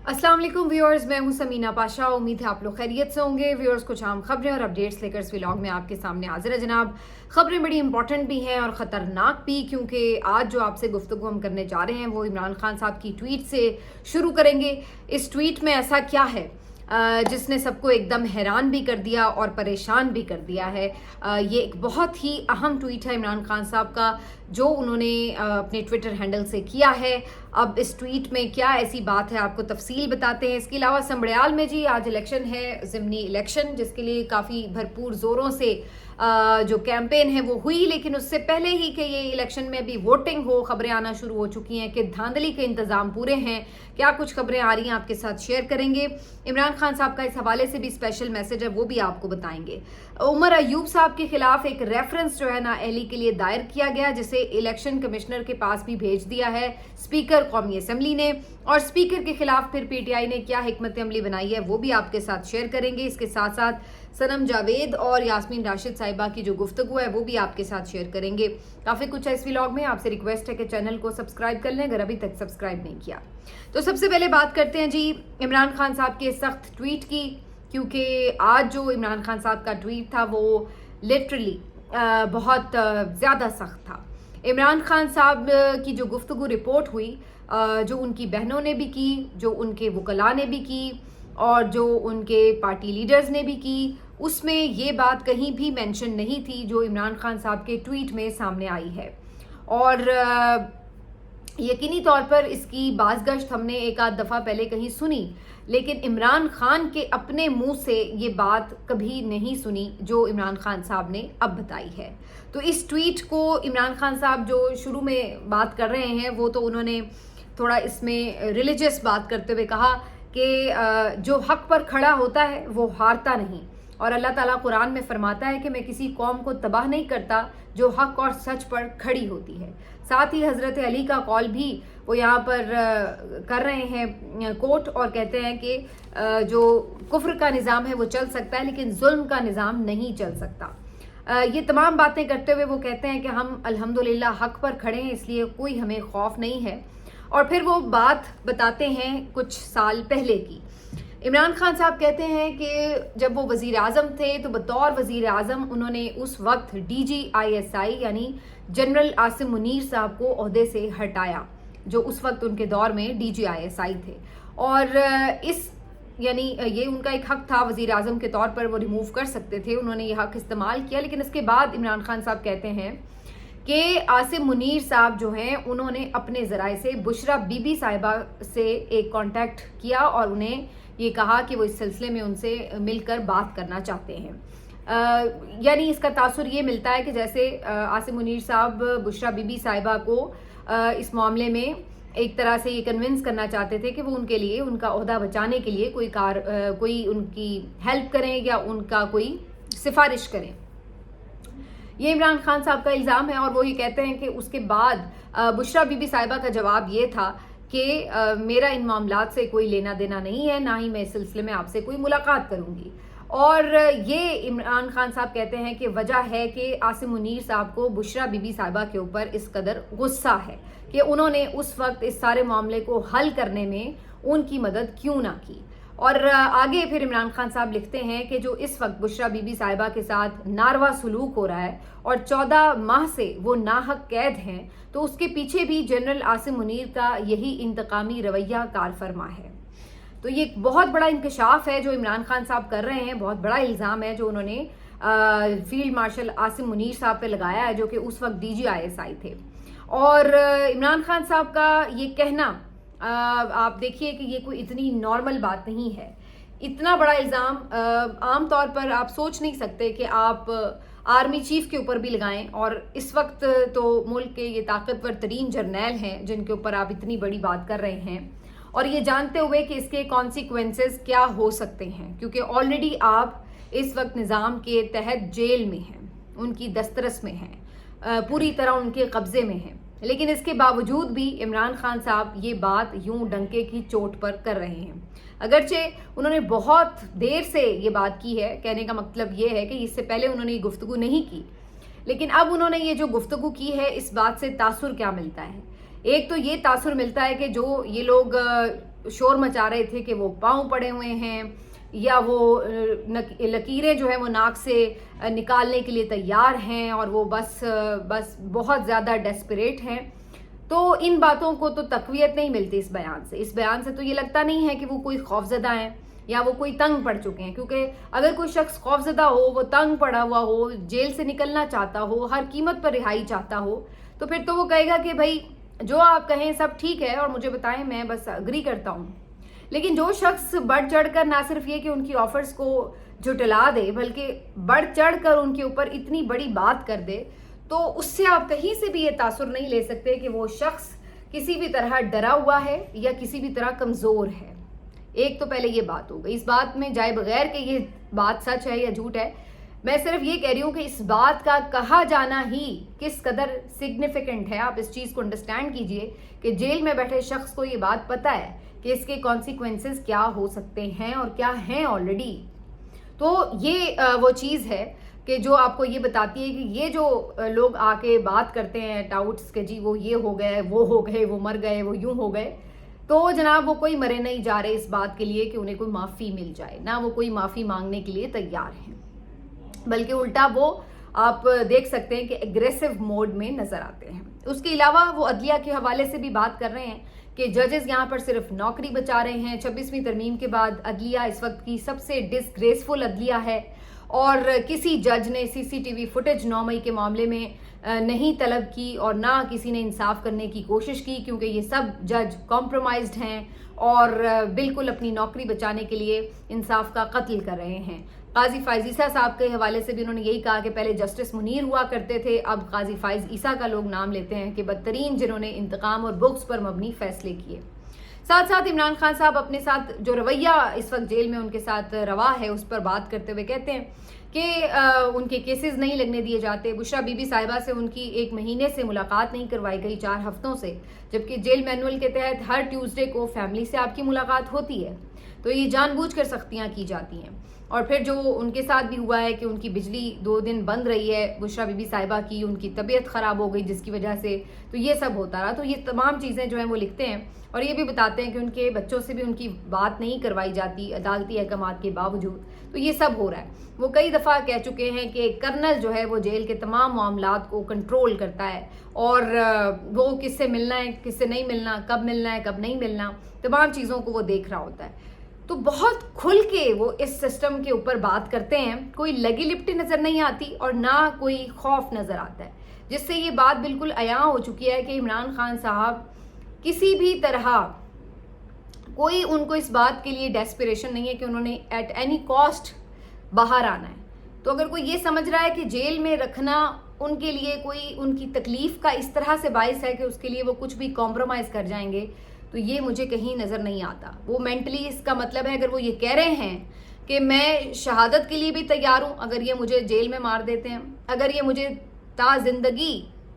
अस्सलाम वालेकुम व्यूअर्स, मैं हूं समीना पाशा। उम्मीद है आप लोग खैरियत से होंगे। व्यूअर्स, कुछ आम खबरें और अपडेट्स लेकर इस व्लॉग में आपके सामने हाजिर है जनाब। खबरें बड़ी इंपॉर्टेंट भी हैं और ख़तरनाक भी, क्योंकि आज जो आपसे गुफ्तगू हम करने जा रहे हैं वो इमरान खान साहब की ट्वीट से शुरू करेंगे। इस ट्वीट में ऐसा क्या है जिसने सबको एकदम हैरान भी कर दिया और परेशान भी कर दिया है। ये एक बहुत ही अहम ट्वीट है इमरान खान साहब का, जो उन्होंने अपने ट्विटर हैंडल से किया है। अब इस ट्वीट में क्या ऐसी बात है, आपको तफसील बताते हैं। इसके अलावा संबड़ियाल में जी आज इलेक्शन है, ज़िमनी इलेक्शन, जिसके लिए काफ़ी भरपूर ज़ोरों से जो कैंपेन है वो हुई, लेकिन उससे पहले ही कि ये इलेक्शन में अभी वोटिंग हो, खबरें आना शुरू हो चुकी हैं कि धांधली के इंतज़ाम पूरे हैं। क्या कुछ खबरें आ रही हैं आपके साथ शेयर करेंगे। इमरान खान साहब का इस हवाले से भी स्पेशल मैसेज है, वो भी आपको बताएंगे। उमर अयूब साहब के खिलाफ एक रेफरेंस जो है ना अहली के लिए दायर किया गया, जिसे इलेक्शन कमिश्नर के पास भी भेज दिया है स्पीकर कौमी असम्बली ने। और स्पीकर के खिलाफ फिर पीटीआई ने क्या हिकमत अमली बनाई है वो भी आपके साथ शेयर करेंगे। इसके साथ साथ सनम जावेद और यास्मीन राशिद साहिबा की जो गुफ्तगू है वो भी आपके साथ शेयर करेंगे। काफ़ी कुछ है इस व्लॉग में। आपसे रिक्वेस्ट है कि चैनल को सब्सक्राइब कर लें अगर अभी तक सब्सक्राइब नहीं किया। तो सबसे पहले बात करते हैं जी इमरान खान साहब के सख्त ट्वीट की, क्योंकि आज जो इमरान खान साहब का ट्वीट था वो लिटरली बहुत ज़्यादा सख्त था। इमरान खान साहब की जो गुफ्तगू रिपोर्ट हुई, जो उनकी बहनों ने भी की, जो उनके वकला ने भी की और जो उनके पार्टी लीडर्स ने भी की, उसमें ये बात कहीं भी मेंशन नहीं थी जो इमरान खान साहब के ट्वीट में सामने आई है। और यकीनी तौर पर इसकी बाज़गश्त हमने एक आध दफ़ा पहले कहीं सुनी, लेकिन इमरान खान के अपने मुंह से ये बात कभी नहीं सुनी जो इमरान खान साहब ने अब बताई है। तो इस ट्वीट को इमरान खान साहब जो शुरू में बात कर रहे हैं वो तो उन्होंने थोड़ा इसमें रिलीजियस बात करते हुए कहा कि जो हक पर खड़ा होता है वो हारता नहीं, और अल्लाह ताला कुरान में फरमाता है कि मैं किसी कौम को तबाह नहीं करता जो हक और सच पर खड़ी होती है। साथ ही हज़रत अली का कॉल भी वो यहाँ पर कर रहे हैं कोट, और कहते हैं कि जो कुफ्र का निज़ाम है वो चल सकता है लेकिन जुल्म का निज़ाम नहीं चल सकता। ये तमाम बातें करते हुए वो कहते हैं कि हम अल्हम्दुलिल्लाह हक पर खड़े हैं, इसलिए कोई हमें खौफ नहीं है। और फिर वो बात बताते हैं कुछ साल पहले की। इमरान खान साहब कहते हैं कि जब वो वज़ीर आज़म थे तो बतौर वज़ीर आज़म उन्होंने उस वक्त DGISI यानी जनरल आसिम मुनीर साहब को ओहदे से हटाया, जो उस वक्त उनके दौर में DGISI थे। और इस यानी ये उनका एक हक था, वज़ीर आज़म के तौर पर वो रिमूव कर सकते थे, उन्होंने ये हक इस्तेमाल किया। लेकिन इसके बाद इमरान खान साहब कहते हैं कि आसिम मुनीर साहब जो हैं उन्होंने अपने ज़राए से बुशरा बीबी साहिबा से एक कांटेक्ट किया और उन्हें ये कहा कि वो इस सिलसिले में उनसे मिलकर बात करना चाहते हैं। यानी इसका तासुर ये मिलता है कि जैसे आसिम मुनीर साहब बुशरा बीबी साहिबा को इस मामले में एक तरह से ये कन्विंस करना चाहते थे कि वो उनके लिए, उनका ओहदा बचाने के लिए कोई उनकी हेल्प करें या उनका कोई सिफारिश करें। ये इमरान खान साहब का इल्ज़ाम है। और वो ये कहते हैं कि उसके बाद बुशरा बीबी साहिबा का जवाब ये था कि मेरा इन मामलात से कोई लेना देना नहीं है, ना ही मैं इस सिलसिले में आपसे कोई मुलाकात करूंगी। और ये इमरान खान साहब कहते हैं कि वजह है कि आसिम मुनीर साहब को बुशरा बीबी साहिबा के ऊपर इस कदर गुस्सा है कि उन्होंने उस वक्त इस सारे मामले को हल करने में उनकी मदद क्यों ना की। और आगे फिर इमरान खान साहब लिखते हैं कि जो इस वक्त बुशरा बीबी साहिबा के साथ नारवा सलूक हो रहा है और 14 माह से वो नाहक कैद हैं, तो उसके पीछे भी जनरल आसिम मुनीर का यही इंतकामी रवैया कार फरमा है। तो ये एक बहुत बड़ा इंकशाफ है जो इमरान खान साहब कर रहे हैं, बहुत बड़ा इल्ज़ाम है जो उन्होंने फील्ड मार्शल आसिम मुनीर साहब पे लगाया है, जो कि उस वक्त DGISI थे। और इमरान खान साहब का ये कहना आप देखिए कि ये कोई इतनी नॉर्मल बात नहीं है। इतना बड़ा इल्ज़ाम आम तौर पर आप सोच नहीं सकते कि आप आर्मी चीफ के ऊपर भी लगाएं, और इस वक्त तो मुल्क के ये ताकतवर तरीन जर्नैल हैं जिनके ऊपर आप इतनी बड़ी बात कर रहे हैं, और ये जानते हुए कि इसके कॉन्सिक्वेंसेस क्या हो सकते हैं, क्योंकि ऑलरेडी आप इस वक्त निज़ाम के तहत जेल में हैं, उनकी दस्तरस में हैं, पूरी तरह उनके कब्ज़े में हैं। लेकिन इसके बावजूद भी इमरान खान साहब ये बात यूं डंके की चोट पर कर रहे हैं। अगरचे उन्होंने बहुत देर से ये बात की है, कहने का मतलब ये है कि इससे पहले उन्होंने ये गुफ्तगू नहीं की, लेकिन अब उन्होंने ये जो गुफ्तगू की है इस बात से तासुर क्या मिलता है। एक तो ये तासुर मिलता है कि जो ये लोग शोर मचा रहे थे कि वो पाँव पड़े हुए हैं या वो लकीरें जो है वो नाक से निकालने के लिए तैयार हैं और वो बस बहुत ज़्यादा डेस्परेट हैं, तो इन बातों को तो तक़वियत नहीं मिलती इस बयान से। इस बयान से तो ये लगता नहीं है कि वो कोई खौफज़दा हैं या वो कोई तंग पड़ चुके हैं, क्योंकि अगर कोई शख्स खौफज़दा हो, वो तंग पड़ा हुआ हो, जेल से निकलना चाहता हो, हर कीमत पर रिहाई चाहता हो, तो फिर तो वो कहेगा कि भाई जो आप कहें सब ठीक है और मुझे बताएं, मैं बस अग्री करता हूँ। लेकिन जो शख्स बढ़ चढ़ कर ना सिर्फ ये कि उनकी ऑफर्स को झुटला दे, बल्कि बढ़ चढ़ कर उनके ऊपर इतनी बड़ी बात कर दे, तो उससे आप कहीं से भी ये तासुर नहीं ले सकते कि वो शख्स किसी भी तरह डरा हुआ है या किसी भी तरह कमज़ोर है। एक तो पहले ये बात हो गई। इस बात में जाए बगैर कि ये बात सच है या झूठ है, मैं सिर्फ ये कह रही हूँ कि इस बात का कहा जाना ही किस कदर सिग्निफिकेंट है। आप इस चीज़ को अंडरस्टैंड कीजिए कि जेल में बैठे शख्स को ये बात पता है कि इसके कॉन्सिक्वेंसेस क्या हो सकते हैं और क्या हैं ऑलरेडी। तो ये वो चीज़ है कि जो आपको ये बताती है कि ये जो लोग आके बात करते हैं टाउट्स के जी वो ये हो गए, वो हो गए, वो मर गए, वो यूं हो गए, तो जनाब वो कोई मरे नहीं जा रहे इस बात के लिए कि उन्हें कोई माफ़ी मिल जाए, ना वो कोई माफ़ी मांगने के लिए तैयार हैं, बल्कि उल्टा वो आप देख सकते हैं कि एग्रेसिव मोड में नज़र आते हैं। उसके अलावा वो अदलिया के हवाले से भी बात कर रहे हैं कि जजेस यहाँ पर सिर्फ नौकरी बचा रहे हैं। 26वीं तरमीम के बाद अदलिया इस वक्त की सबसे डिसग्रेसफुल अदलिया है और किसी जज ने CCTV फुटेज 9 मई के मामले में नहीं तलब की और ना किसी ने इंसाफ करने की कोशिश की, क्योंकि ये सब जज कॉम्प्रोमाइज्ड हैं और बिल्कुल अपनी नौकरी बचाने के लिए इंसाफ का कत्ल कर रहे हैं। काजी फ़ाइज़ ईसा साहब के हवाले से भी उन्होंने यही कहा कि पहले जस्टिस मुनीर हुआ करते थे, अब काजी फ़ाइज़ ईसा का लोग नाम लेते हैं कि बदतरीन जिन्होंने इंतकाम और बुक्स पर मबनी फैसले किए। साथ साथ इमरान खान साहब अपने साथ जो रवैया इस वक्त जेल में उनके साथ रवा है उस पर बात करते हुए कहते हैं कि उनके केसेस नहीं लगने दिए जाते। बुशरा बीबी साहिबा से उनकी 1 महीने से मुलाकात नहीं करवाई गई, 4 हफ्तों से, जबकि जेल मैनुअल के तहत हर ट्यूसडे को फैमिली से आपकी मुलाकात होती है। तो ये जानबूझकर सख्तियाँ की जाती हैं। और फिर जो उनके साथ भी हुआ है कि उनकी बिजली 2 दिन बंद रही है बुशरा बीबी साहिबा की, उनकी तबीयत ख़राब हो गई जिसकी वजह से, तो ये सब होता रहा। तो ये तमाम चीज़ें जो हैं वो लिखते हैं और ये भी बताते हैं कि उनके बच्चों से भी उनकी बात नहीं करवाई जाती अदालती अहकामात के बावजूद। तो ये सब हो रहा है। वो कई दफ़ा कह चुके हैं कि कर्नल जो है वो जेल के तमाम मामलात को कंट्रोल करता है और वो किससे मिलना है, किससे नहीं मिलना, कब मिलना है, कब नहीं मिलना, तमाम चीज़ों को वो देख रहा होता है। तो बहुत खुल के वो इस सिस्टम के ऊपर बात करते हैं। कोई लगी लिपटी नज़र नहीं आती और ना कोई खौफ नज़र आता है, जिससे ये बात बिल्कुल अयां हो चुकी है कि इमरान खान साहब किसी भी तरह कोई उनको इस बात के लिए डेस्परेशन नहीं है कि उन्होंने एट एनी कॉस्ट बाहर आना है। तो अगर कोई ये समझ रहा है कि जेल में रखना उनके लिए कोई उनकी तकलीफ़ का इस तरह से बाइस है कि उसके लिए वो कुछ भी कॉम्प्रोमाइज़ कर जाएंगे, तो ये मुझे कहीं नज़र नहीं आता। वो मेंटली, इसका मतलब है अगर वो ये कह रहे हैं कि मैं शहादत के लिए भी तैयार हूँ अगर ये मुझे जेल में मार देते हैं, अगर ये मुझे ता ज़िंदगी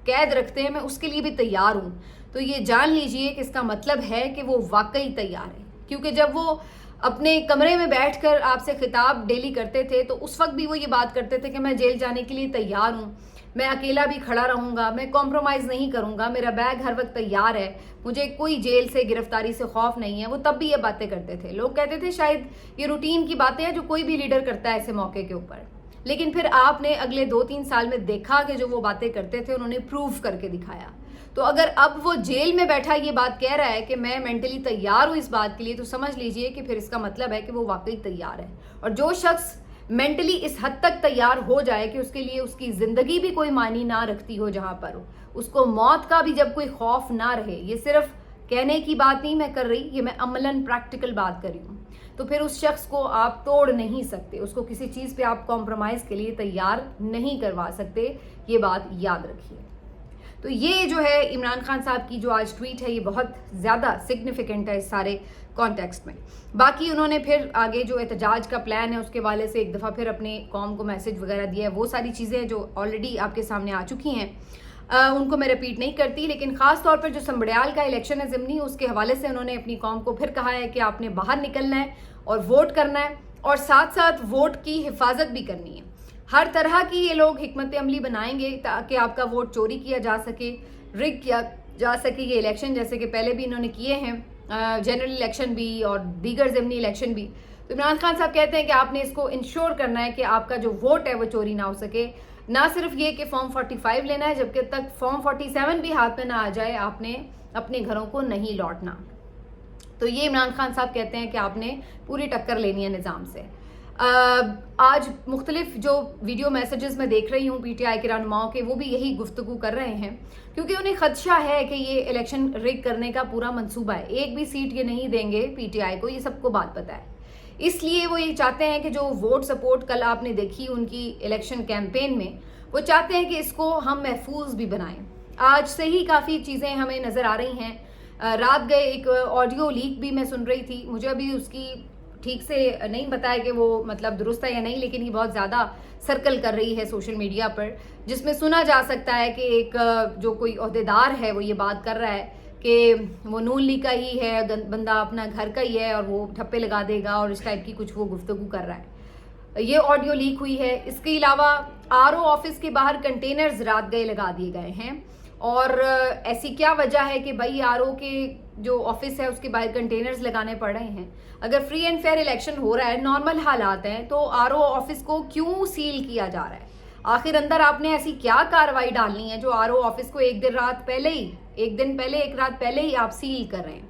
कैद रखते हैं, मैं उसके लिए भी तैयार हूँ, तो ये जान लीजिए कि इसका मतलब है कि वो वाकई तैयार है। क्योंकि जब वो अपने कमरे में बैठकर आपसे खिताब डेली करते थे तो उस वक्त भी वो ये बात करते थे कि मैं जेल जाने के लिए तैयार हूँ, मैं अकेला भी खड़ा रहूँगा, मैं कॉम्प्रोमाइज़ नहीं करूँगा, मेरा बैग हर वक्त तैयार है, मुझे कोई जेल से गिरफ्तारी से खौफ नहीं है। वो तब भी ये बातें करते थे। लोग कहते थे शायद ये रूटीन की बातें हैं जो कोई भी लीडर करता है ऐसे मौके के ऊपर, लेकिन फिर आपने अगले 2-3 साल में देखा कि जो वो बातें करते थे उन्होंने प्रूव करके दिखाया। तो अगर अब वो जेल में बैठा ये बात कह रहा है कि मैं मेंटली तैयार हूँ इस बात के लिए, तो समझ लीजिए कि फिर इसका मतलब है कि वो वाकई तैयार है। और जो शख्स मेंटली इस हद तक तैयार हो जाए कि उसके लिए उसकी ज़िंदगी भी कोई मायने ना रखती हो जहाँ पर हो, उसको मौत का भी जब कोई खौफ ना रहे, ये सिर्फ कहने की बात नहीं मैं कर रही, ये मैं अमलन प्रैक्टिकल बात कर रही हूँ, तो फिर उस शख्स को आप तोड़ नहीं सकते, उसको किसी चीज़ पे आप कॉम्प्रोमाइज़ के लिए तैयार नहीं करवा सकते। ये बात याद रखिए। तो ये जो है इमरान खान साहब की जो आज ट्वीट है ये बहुत ज़्यादा सिग्निफिकेंट है इस सारे कॉन्टेक्स्ट में। बाकी उन्होंने फिर आगे जो एहतजाज का प्लान है उसके वाले से एक दफ़ा फिर अपने कौम को मैसेज वगैरह दिया है। वो सारी चीज़ें जो ऑलरेडी आपके सामने आ चुकी हैं उनको मैं रिपीट नहीं करती, लेकिन ख़ास तौर पर जो संबड़ियाल का इलेक्शन है ज़िमनी, उसके हवाले से उन्होंने अपनी कौम को फिर कहा है कि आपने बाहर निकलना है और वोट करना है और साथ साथ वोट की हिफाजत भी करनी है। हर तरह की ये लोग हिकमत अमली बनाएंगे ताकि आपका वोट चोरी किया जा सके, रिग किया जा सके ये इलेक्शन, जैसे कि पहले भी इन्होंने किए हैं। जनरल इलेक्शन भी और दीगर ज़िमनी इलेक्शन भी। तो इमरान खान साहब कहते हैं कि आपने इसको इंश्योर करना है कि आपका जो वोट है वो चोरी ना हो सके। ना सिर्फ ये कि फॉर्म 45 लेना है, जबकि तक फॉर्म 47 भी हाथ में ना आ जाए आपने अपने घरों को नहीं लौटना। तो ये इमरान खान साहब कहते हैं कि आपने पूरी टक्कर लेनी है निज़ाम से। आज मुख्तलिफ जो वीडियो मैसेजेस मैं देख रही हूँ पीटीआई के रहनुमाओं के, वो भी यही गुफ्तगू कर रहे हैं, क्योंकि उन्हें खदशा है कि ये इलेक्शन रिग करने का पूरा मंसूबा है। एक भी सीट ये नहीं देंगे पीटीआई को, ये सबको बात पता है। इसलिए वो ये चाहते हैं कि जो वोट सपोर्ट कल आपने देखी उनकी इलेक्शन कैंपेन में, वो चाहते हैं कि इसको हम महफूज भी बनाएं। आज से ही काफ़ी चीज़ें हमें नज़र आ रही हैं। रात गए एक ऑडियो लीक भी मैं सुन रही थी, मुझे अभी उसकी ठीक से नहीं बताया कि वो मतलब दुरुस्त है या नहीं, लेकिन ये बहुत ज़्यादा सर्कल कर रही है सोशल मीडिया पर, जिसमें सुना जा सकता है कि एक जो कोई ओहदेदार है वो ये बात कर रहा है कि वो नून लीग का ही है बंदा, अपना घर का ही है और वो ठप्पे लगा देगा और इस टाइप की कुछ वो गुफ्तगू कर रहा है। ये ऑडियो लीक हुई है। इसके अलावा आरओ ऑफिस के बाहर कंटेनर्स रात गए लगा दिए गए हैं, और ऐसी क्या वजह है कि भाई आरओ के जो ऑफिस है उसके बाहर कंटेनर्स लगाने पड़ रहे हैं? अगर फ्री एंड फेयर इलेक्शन हो रहा है, नॉर्मल हालात हैं, तो आरओ ऑफिस को क्यों सील किया जा रहा है? आखिर अंदर आपने ऐसी क्या कार्रवाई डालनी है जो आरओ ऑफिस को एक दिन पहले एक रात पहले ही आप सील कर रहे हैं?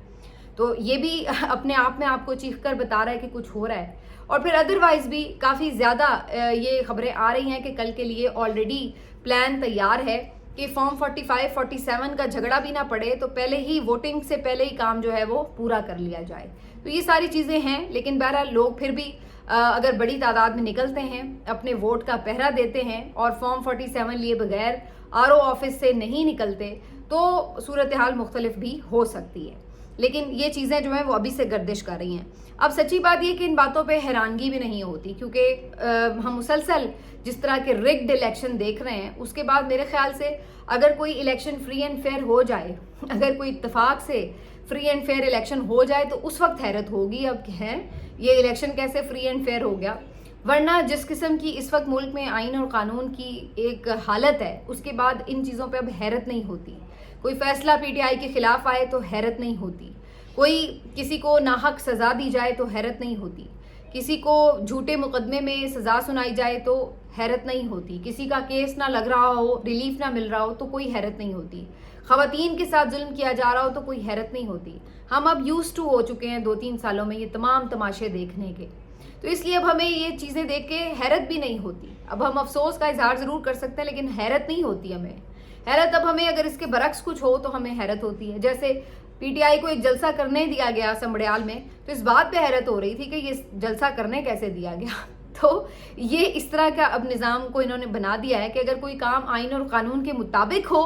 तो ये भी अपने आप में आपको चीख कर बता रहा है कि कुछ हो रहा है। और फिर अदरवाइज भी काफ़ी ज़्यादा ये खबरें आ रही हैं कि कल के लिए ऑलरेडी प्लान तैयार है कि फॉर्म 45, 47 का झगड़ा भी ना पड़े, तो पहले ही वोटिंग से पहले ही काम जो है वो पूरा कर लिया जाए। तो ये सारी चीज़ें हैं, लेकिन बहरहाल लोग फिर भी अगर बड़ी तादाद में निकलते हैं, अपने वोट का पहरा देते हैं और फॉर्म 47 लिए बगैर आरओ ऑफिस से नहीं निकलते, तो सूरत हाल मुख्तलिफ भी हो सकती है। लेकिन ये चीज़ें जो हैं वो अभी से गर्दिश कर रही हैं। अब सच्ची बात ये कि इन बातों पे हैरानगी भी नहीं होती, क्योंकि हम मुसलसल जिस तरह के रिग्ड इलेक्शन देख रहे हैं, उसके बाद मेरे ख्याल से अगर कोई इलेक्शन फ्री एंड फेयर हो जाए, अगर कोई इत्तेफाक से फ्री एंड फेयर इलेक्शन हो जाए, तो उस वक्त हैरत होगी अब है ये इलेक्शन कैसे फ्री एंड फेयर हो गया। वरना जिस किस्म की इस वक्त मुल्क में आइन और कानून की एक हालत है, उसके बाद इन चीज़ों पे अब हैरत नहीं होती। कोई फैसला पीटीआई के खिलाफ आए तो हैरत नहीं होती, कोई किसी को नाहक सज़ा दी जाए तो हैरत नहीं होती, किसी को झूठे मुकदमे में सज़ा सुनाई जाए तो हैरत नहीं होती, किसी का केस ना लग रहा हो, रिलीफ ना मिल रहा हो तो कोई हैरत नहीं होती, ख़वातीन के साथ जुल्म किया जा रहा हो तो कोई हैरत नहीं होती। हम अब यूज़ टू हो चुके हैं 2-3 सालों में ये तमाम तमाशे देखने के, तो इसलिए अब हमें ये चीज़ें देख के हैरत भी नहीं होती। अब हम अफसोस का इजहार ज़रूर कर सकते हैं, लेकिन हैरत नहीं होती हमें। हैरत अब हमें अगर इसके बरक्स कुछ हो तो हमें हैरत होती है। जैसे पीटीआई को एक जलसा करने दिया गया समड़ियाल में, तो इस बात पे हैरत हो रही थी कि ये जलसा करने कैसे दिया गया। तो ये इस तरह का अब निज़ाम को इन्होंने बना दिया है कि अगर कोई काम आइन और कानून के मुताबिक हो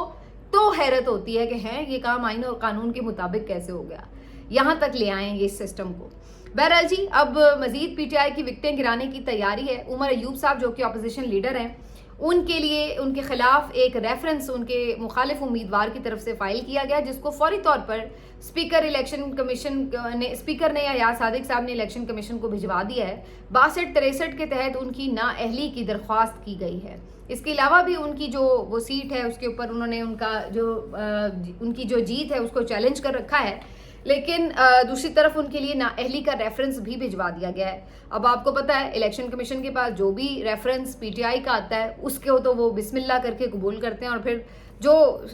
तो हैरत होती है कि हैं ये काम आइन और कानून के मुताबिक कैसे हो गया। यहाँ तक ले आए ये सिस्टम को। बहरहाल जी, अब मजीद पीटीआई की विकटें गिराने की तैयारी है। उमर अयूब साहब जो कि अपोजिशन लीडर हैं, उनके लिए उनके खिलाफ एक रेफरेंस उनके मुखालिफ उम्मीदवार की तरफ से फाइल किया गया, जिसको फौरी तौर पर स्पीकर ने या सादिक साहब ने इलेक्शन कमीशन को भिजवा दिया है। 62-63 के तहत उनकी नाअहली की दरख्वास्त की गई है। इसके अलावा भी उनकी जो वो सीट है उसके ऊपर उन्होंने उनकी जो जीत है उसको चैलेंज कर रखा है, लेकिन दूसरी तरफ उनके लिए नाअहली का रेफरेंस भी भिजवा दिया गया है। अब आपको पता है इलेक्शन कमीशन के पास जो भी रेफरेंस पीटीआई का आता है उसके तो वो बिस्मिल्लाह करके कबूल करते हैं, और फिर जो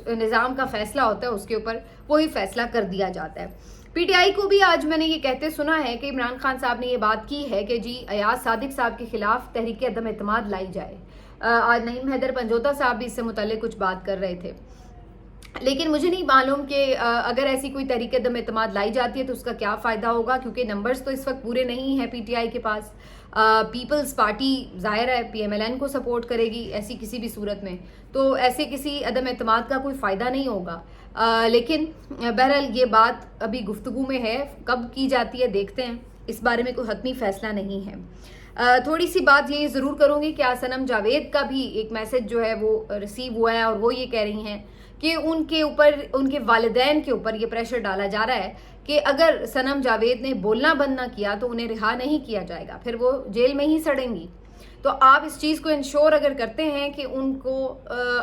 निज़ाम का फैसला होता है उसके ऊपर वही फैसला कर दिया जाता है। पीटीआई को भी आज मैंने ये कहते सुना है कि इमरान खान साहब ने ये बात की है कि जी अयाज सादिक साहब के खिलाफ तहरीक अदम एतमाद लाई जाए। आज नईम हैदर पंजोता साहब भी इससे मुताल्लिक कुछ बात कर रहे थे, लेकिन मुझे नहीं मालूम कि अगर ऐसी कोई तहरीक अदम एतमाद लाई जाती है तो उसका क्या फ़ायदा होगा, क्योंकि नंबर्स तो इस वक्त पूरे नहीं हैं पीटीआई के पास। पीपल्स पार्टी ज़ाहिर है पीएमएलएन को सपोर्ट करेगी ऐसी किसी भी सूरत में, तो ऐसे किसी अदम एतमाद का कोई फ़ायदा नहीं होगा। लेकिन बहरहाल ये बात अभी गुफ्तगू में है, कब की जाती है देखते हैं, इस बारे में कोई हतमी फ़ैसला नहीं है। थोड़ी सी बात ये ज़रूर करूँगी कि सनम जावेद का भी एक मैसेज जो है वो रिसीव हुआ है, और वो ये कह रही हैं कि उनके ऊपर, उनके वालिदैन के ऊपर ये प्रेशर डाला जा रहा है कि अगर सनम जावेद ने बोलना बंद ना किया तो उन्हें रिहा नहीं किया जाएगा, फिर वो जेल में ही सड़ेंगी। तो आप इस चीज़ को इंश्योर अगर करते हैं कि उनको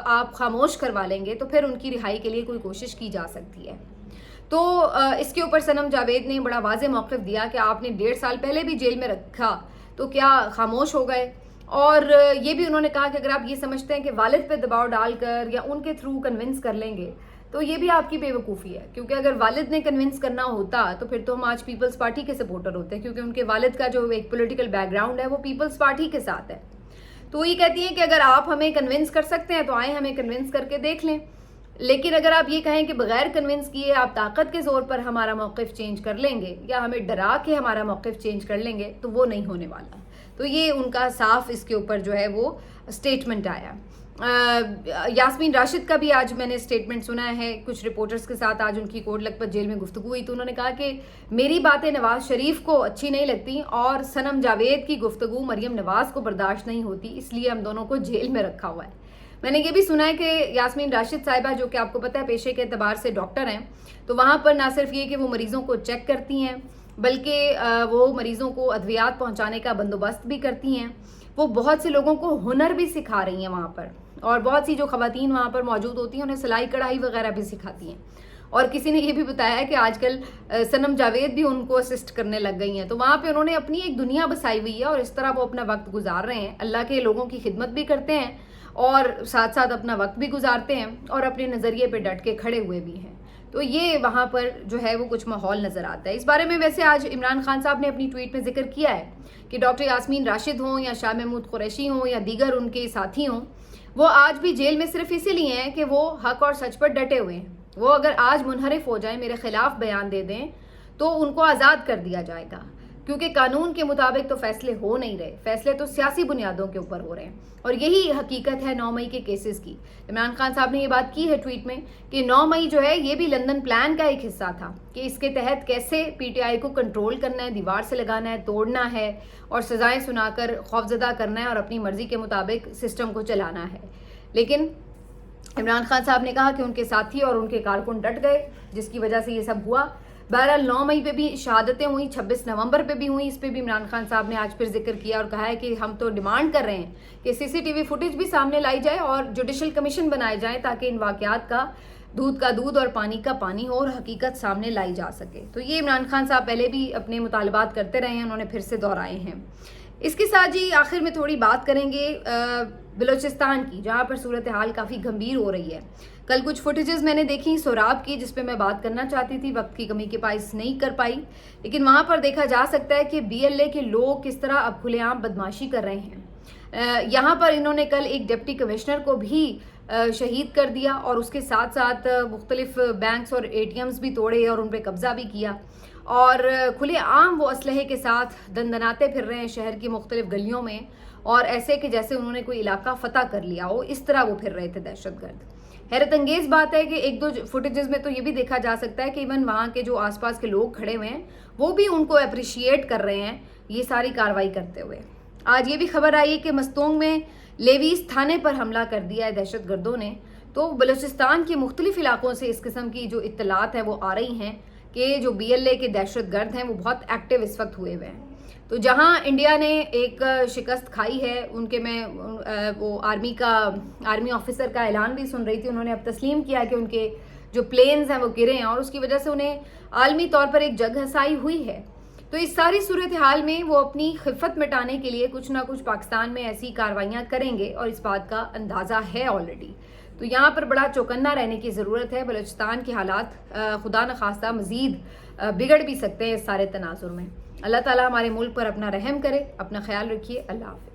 आप खामोश करवा लेंगे तो फिर उनकी रिहाई के लिए कोई कोशिश की जा सकती है। تو اس کے اوپر صنم جاوید نے بڑا واضح موقف دیا کہ آپ نے 1.5 سال پہلے بھی جیل میں رکھا تو کیا خاموش ہو گئے. اور یہ بھی انہوں نے کہا کہ اگر آپ یہ سمجھتے ہیں کہ والد پہ دباؤ ڈال کر یا ان کے تھرو کنونس کر لیں گے تو یہ بھی آپ کی بے وقوفی ہے, کیونکہ اگر والد نے کنونس کرنا ہوتا تو پھر تو ہم آج پیپلز پارٹی کے سپورٹر ہوتے ہیں, کیونکہ ان کے والد کا جو ایک پولیٹیکل بیک گراؤنڈ ہے وہ پیپلز پارٹی کے ساتھ ہے. تو یہ کہتی ہیں کہ اگر آپ ہمیں کنونس کر سکتے ہیں تو آئیں ہمیں کنونس کر کے دیکھ لیں, لیکن اگر آپ یہ کہیں کہ بغیر کنونس کیے آپ طاقت کے زور پر ہمارا موقف چینج کر لیں گے یا ہمیں ڈرا کے ہمارا موقف چینج کر لیں گے تو وہ نہیں ہونے والا. تو یہ ان کا صاف اس کے اوپر جو ہے وہ اسٹیٹمنٹ آیا. یاسمین راشد کا بھی آج میں نے اسٹیٹمنٹ سنا ہے, کچھ رپورٹرز کے ساتھ آج ان کی کوٹ لکھپت جیل میں گفتگو ہوئی تو انہوں نے کہا کہ میری باتیں نواز شریف کو اچھی نہیں لگتی اور صنم جاوید کی گفتگو مریم نواز کو برداشت نہیں ہوتی, اس لیے ہم دونوں کو جیل میں رکھا ہوا ہے. میں نے یہ بھی سنا ہے کہ یاسمین راشد صاحبہ جو کہ آپ کو پتہ ہے پیشے کے اعتبار سے ڈاکٹر ہیں, تو وہاں پر نہ صرف یہ کہ وہ مریضوں کو چیک کرتی ہیں بلکہ وہ مریضوں کو ادویات پہنچانے کا بندوبست بھی کرتی ہیں. وہ بہت سے لوگوں کو ہنر بھی سکھا رہی ہیں وہاں پر, اور بہت سی جو خواتین وہاں پر موجود ہوتی ہیں انہیں سلائی کڑھائی وغیرہ بھی سکھاتی ہیں. اور کسی نے یہ بھی بتایا ہے کہ آج کل صنم جاوید بھی ان کو اسسٹ کرنے لگ گئی ہیں, تو وہاں پہ انہوں نے اپنی ایک دنیا بسائی ہوئی ہے اور اس طرح وہ اپنا وقت گزار رہے ہیں. اللہ کے لوگوں کی خدمت بھی کرتے ہیں اور ساتھ ساتھ اپنا وقت بھی گزارتے ہیں اور اپنے نظریے پہ ڈٹ کے کھڑے ہوئے بھی ہیں. تو یہ وہاں پر جو ہے وہ کچھ ماحول نظر آتا ہے. اس بارے میں ویسے آج عمران خان صاحب نے اپنی ٹویٹ میں ذکر کیا ہے کہ ڈاکٹر یاسمین راشد ہوں یا شاہ محمود قریشی ہوں یا دیگر ان کے ساتھی ہوں, وہ آج بھی جیل میں صرف اسی لیے ہیں کہ وہ حق اور سچ پر ڈٹے ہوئے ہیں. وہ اگر آج منحرف ہو جائیں, میرے خلاف بیان دے دیں تو ان کو آزاد کر دیا جائے گا, کیونکہ قانون کے مطابق تو فیصلے ہو نہیں رہے, فیصلے تو سیاسی بنیادوں کے اوپر ہو رہے ہیں. اور یہی حقیقت ہے 9 مئی کے کیسز کی. عمران خان صاحب نے یہ بات کی ہے ٹویٹ میں کہ 9 مئی جو ہے یہ بھی لندن پلان کا ایک حصہ تھا کہ اس کے تحت کیسے پی ٹی آئی کو کنٹرول کرنا ہے, دیوار سے لگانا ہے, توڑنا ہے اور سزائیں سنا کر خوفزدہ کرنا ہے اور اپنی مرضی کے مطابق سسٹم کو چلانا ہے. لیکن عمران خان صاحب نے کہا کہ ان کے ساتھی اور ان کے کارکن ڈٹ گئے, جس کی وجہ سے یہ سب ہوا. بہرحال 9 مئی پہ بھی شہادتیں ہوئیں, 26 نومبر پہ بھی ہوئیں, اس پہ بھی عمران خان صاحب نے آج پھر ذکر کیا اور کہا ہے کہ ہم تو ڈیمانڈ کر رہے ہیں کہ سی سی ٹی وی فوٹیج بھی سامنے لائی جائے اور جوڈیشل کمیشن بنائے جائیں تاکہ ان واقعات کا دودھ اور پانی کا پانی ہو اور حقیقت سامنے لائی جا سکے. تو یہ عمران خان صاحب پہلے بھی اپنے مطالبات کرتے رہے ہیں, انہوں نے پھر سے دہرائے ہیں. اس کے ساتھ جی آخر میں تھوڑی بات کریں گے بلوچستان کی, جہاں پر صورتحال کافی گھمبیر ہو رہی ہے. کل کچھ فوٹیجز میں نے دیکھی سوراب کی, جس پہ میں بات کرنا چاہتی تھی, وقت کی کمی کے باعث نہیں کر پائی, لیکن وہاں پر دیکھا جا سکتا ہے کہ BLA کے لوگ کس طرح اب کھلے عام بدماشی کر رہے ہیں. یہاں پر انہوں نے کل ایک ڈپٹی کمشنر کو بھی شہید کر دیا اور اس کے ساتھ ساتھ مختلف بینکس اور ATMs بھی توڑے اور ان پہ قبضہ بھی کیا, اور کھلے عام وہ اسلحے کے ساتھ دندناتے پھر رہے ہیں شہر کی مختلف گلیوں میں, اور ایسے کہ جیسے انہوں نے کوئی علاقہ فتح کر لیا ہو, اس طرح وہ پھر رہے تھے دہشت گرد. حیرت انگیز بات ہے کہ ایک دو فوٹیجز میں تو یہ بھی دیکھا جا سکتا ہے کہ ایون وہاں کے جو آس پاس کے لوگ کھڑے ہوئے ہیں وہ بھی ان کو اپریشیٹ کر رہے ہیں یہ ساری کارروائی کرتے ہوئے. آج یہ بھی خبر آئی کہ مستونگ میں لیویز تھانے پر حملہ کر دیا ہے دہشت گردوں نے. تو بلوچستان کے مختلف علاقوں سے اس قسم کی جو اطلاعات ہیں وہ آ رہی ہیں کہ جو BLA کے دہشت گرد ہیں وہ بہت ایکٹیو اس وقت ہوئے ہوئے ہیں. تو جہاں انڈیا نے ایک شکست کھائی ہے, ان کے میں وہ آرمی آفیسر کا اعلان بھی سن رہی تھی, انہوں نے اب تسلیم کیا کہ ان کے جو پلینز ہیں وہ گرے ہیں اور اس کی وجہ سے انہیں عالمی طور پر ایک جگ ہنسائی ہوئی ہے. تو اس ساری صورتحال میں وہ اپنی خفت مٹانے کے لیے کچھ نہ کچھ پاکستان میں ایسی کارروائیاں کریں گے اور اس بات کا اندازہ ہے آلریڈی. تو یہاں پر بڑا چوکنا رہنے کی ضرورت ہے. بلوچستان کے حالات خدا نخواستہ مزید بگڑ بھی سکتے ہیں اس سارے تناظر میں. اللہ تعالیٰ ہمارے ملک پر اپنا رحم کرے. اپنا خیال رکھیے. اللہ حافظ.